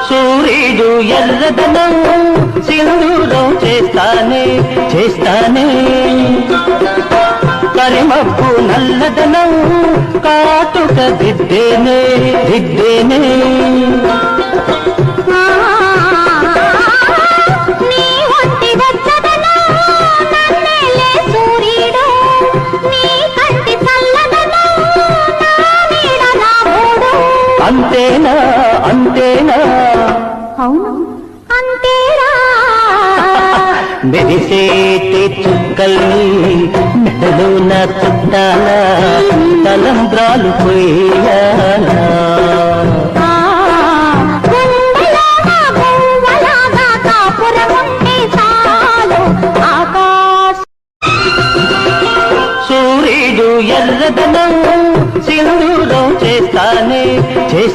సూర్యుడు ఎర్రదనం సింధూరం చేస్తానే చేస్తానే కరిమబ్బు నల్లదనం కాటుక దిద్దేనే దిద్దేనే అంతేనా అంతేనా అవును అంతేరా మెరిసేటి చుక్కల్ని మెడలో నా చుట్టాల తలంబ్రాలు పోయాలా